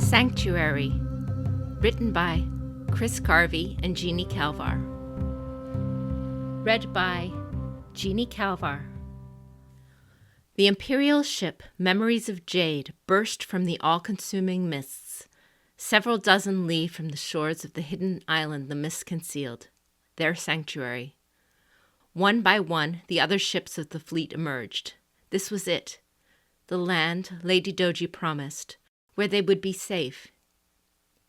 Sanctuary, written by Garvey and Jeanne Kalvar. Read by Jeanne Kalvar. The imperial ship, Memories of Jade, burst from the all-consuming mists. Several dozen li from the shores of the hidden island the mist concealed, their sanctuary. One by one, the other ships of the fleet emerged. This was it, the land Lady Doji promised, where they would be safe.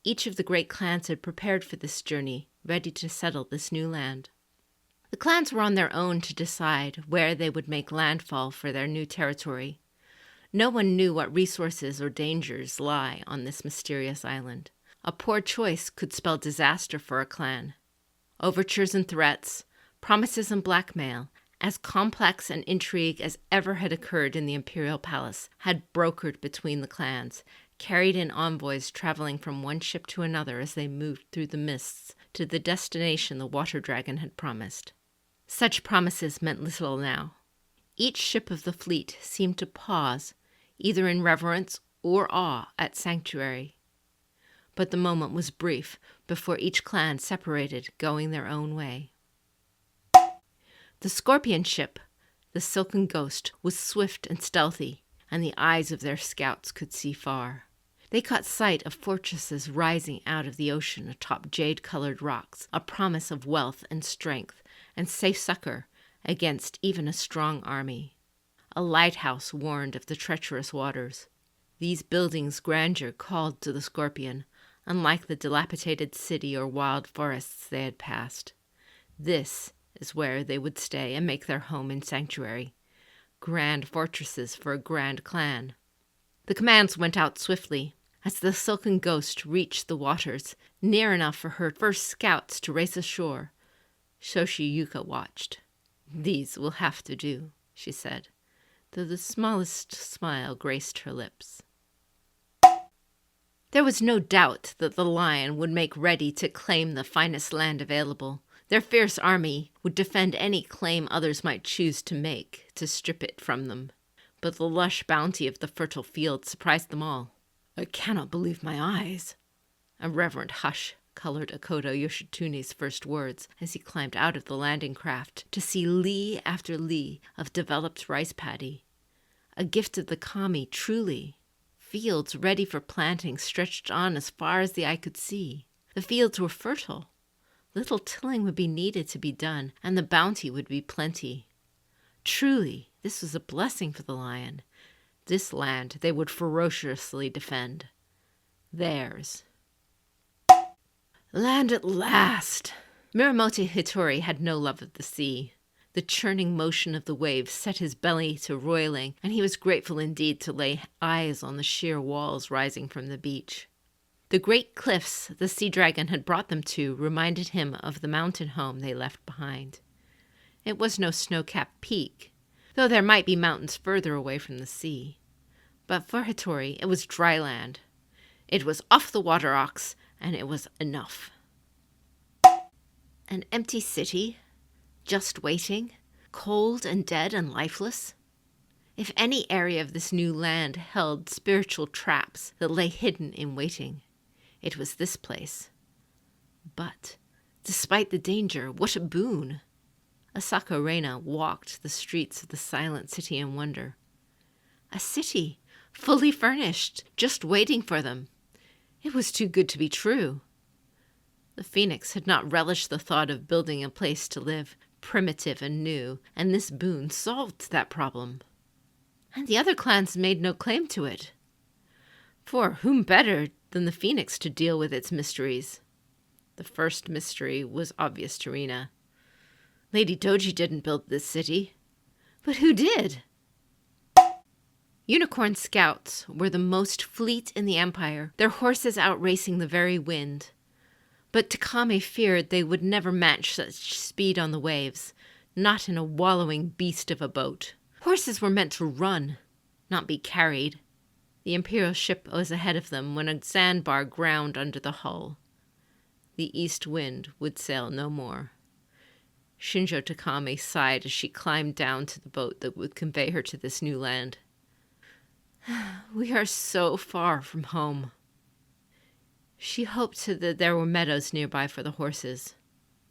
Each of the great clans had prepared for this journey, ready to settle this new land. The clans were on their own to decide where they would make landfall for their new territory. No one knew what resources or dangers lie on this mysterious island. A poor choice could spell disaster for a clan. Overtures and threats, promises and blackmail, as complex an intrigue as ever had occurred in the imperial palace, had brokered between the clans, carried in envoys traveling from one ship to another as they moved through the mists to the destination the water dragon had promised. Such promises meant little now. Each ship of the fleet seemed to pause, either in reverence or awe, at Sanctuary. But the moment was brief before each clan separated, going their own way. The Scorpion ship, the Silken Ghost, was swift and stealthy, and the eyes of their scouts could see far. They caught sight of fortresses rising out of the ocean atop jade-colored rocks, a promise of wealth and strength and safe succor against even a strong army. A lighthouse warned of the treacherous waters. These buildings' grandeur called to the Scorpion, unlike the dilapidated city or wild forests they had passed. This is where they would stay and make their home in Sanctuary. Grand fortresses for a grand clan. The commands went out swiftly. As the Silken Ghost reached the waters, near enough for her first scouts to race ashore, Shoshi Yuka watched. "These will have to do," she said, though the smallest smile graced her lips. There was no doubt that the lion would make ready to claim the finest land available. Their fierce army would defend any claim others might choose to make to strip it from them. But the lush bounty of the fertile fields surprised them all. "I cannot believe my eyes." A reverent hush colored Akodo Yoshitune's first words as he climbed out of the landing craft to see li after li of developed rice paddy. A gift of the kami, truly. Fields ready for planting stretched on as far as the eye could see. The fields were fertile. Little tilling would be needed to be done, and the bounty would be plenty. Truly, this was a blessing for the lion. This land they would ferociously defend. Theirs. Land at last! Muramoto Hitori had no love of the sea. The churning motion of the waves set his belly to roiling, and he was grateful indeed to lay eyes on the sheer walls rising from the beach. The great cliffs the sea dragon had brought them to reminded him of the mountain home they left behind. It was no snow-capped peak, though there might be mountains further away from the sea. But for Hitori, it was dry land. It was off the water ox, and it was enough. An empty city, just waiting, cold and dead and lifeless. If any area of this new land held spiritual traps that lay hidden in waiting, it was this place. But, despite the danger, what a boon! Asako Reina walked the streets of the silent city in wonder. A city, fully furnished, just waiting for them. It was too good to be true. The Phoenix had not relished the thought of building a place to live, primitive and new, and this boon solved that problem. And the other clans made no claim to it. For whom better than the Phoenix to deal with its mysteries? The first mystery was obvious to Rina. Lady Doji didn't build this city. But who did? Unicorn scouts were the most fleet in the empire, their horses outracing the very wind. But Takame feared they would never match such speed on the waves, not in a wallowing beast of a boat. Horses were meant to run, not be carried. The imperial ship was ahead of them when a sandbar ground under the hull. The east wind would sail no more. Shinjo Takame sighed as she climbed down to the boat that would convey her to this new land. "We are so far from home." She hoped that there were meadows nearby for the horses.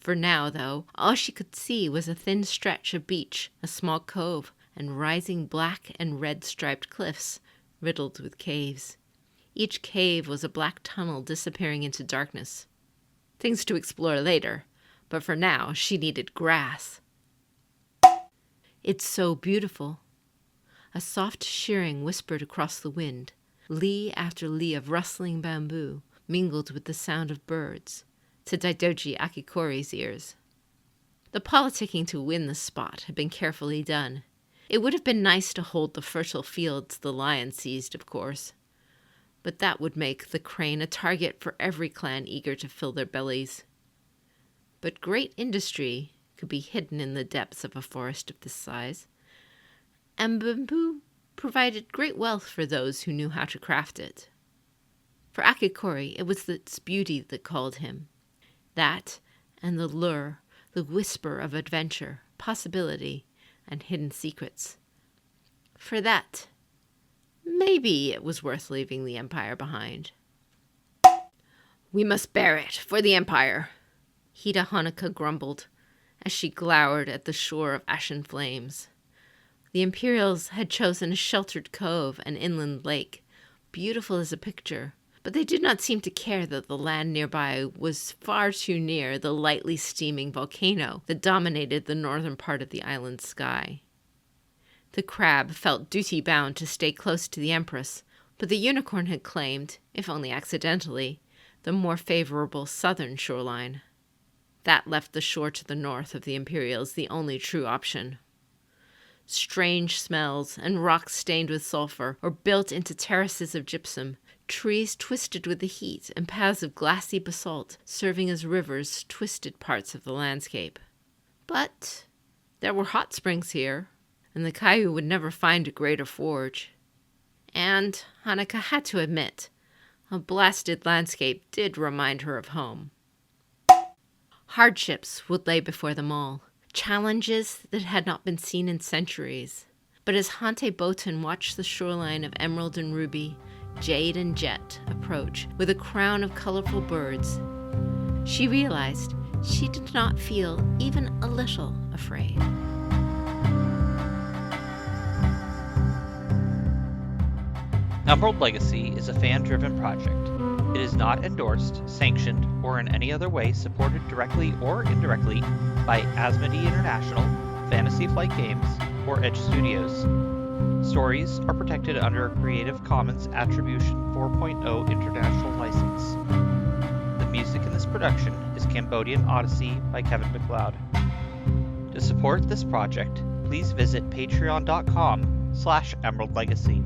For now, though, all she could see was a thin stretch of beach, a small cove, and rising black and red striped cliffs, riddled with caves. Each cave was a black tunnel disappearing into darkness. Things to explore later, but for now she needed grass. "It's so beautiful." A soft shearing whispered across the wind. Lee after lee of rustling bamboo mingled with the sound of birds, to Daidoji Akikori's ears. The politicking to win the spot had been carefully done. It would have been nice to hold the fertile fields the lion seized, of course. But that would make the crane a target for every clan eager to fill their bellies. But great industry could be hidden in the depths of a forest of this size, and bamboo provided great wealth for those who knew how to craft it. For Akikori, it was its beauty that called him. That, and the lure, the whisper of adventure, possibility, and hidden secrets. For that, maybe it was worth leaving the Empire behind. "We must bear it, for the Empire," Hida Hanukkah grumbled, as she glowered at the shore of ashen flames. The Imperials had chosen a sheltered cove and inland lake, beautiful as a picture, but they did not seem to care that the land nearby was far too near the lightly steaming volcano that dominated the northern part of the island's sky. The crab felt duty-bound to stay close to the Empress, but the unicorn had claimed, if only accidentally, the more favorable southern shoreline. That left the shore to the north of the Imperials the only true option. Strange smells and rocks stained with sulfur or built into terraces of gypsum, trees twisted with the heat and paths of glassy basalt serving as rivers twisted parts of the landscape. But there were hot springs here, and the Kaiu would never find a greater forge. And, Hanukkah had to admit, a blasted landscape did remind her of home. Hardships would lay before them all, challenges that had not been seen in centuries. But as Hante Botan watched the shoreline of emerald and ruby, jade and jet approach with a crown of colorful birds, she realized she did not feel even a little afraid. Emerald Legacy is a fan-driven project. It is not endorsed, sanctioned, or in any other way supported directly or indirectly by Asmodee International, Fantasy Flight Games, or Edge Studios. Stories are protected under a Creative Commons Attribution 4.0 international license. The music in this production is Cambodian Odyssey by Kevin MacLeod. To support this project, please visit patreon.com/emeraldlegacy.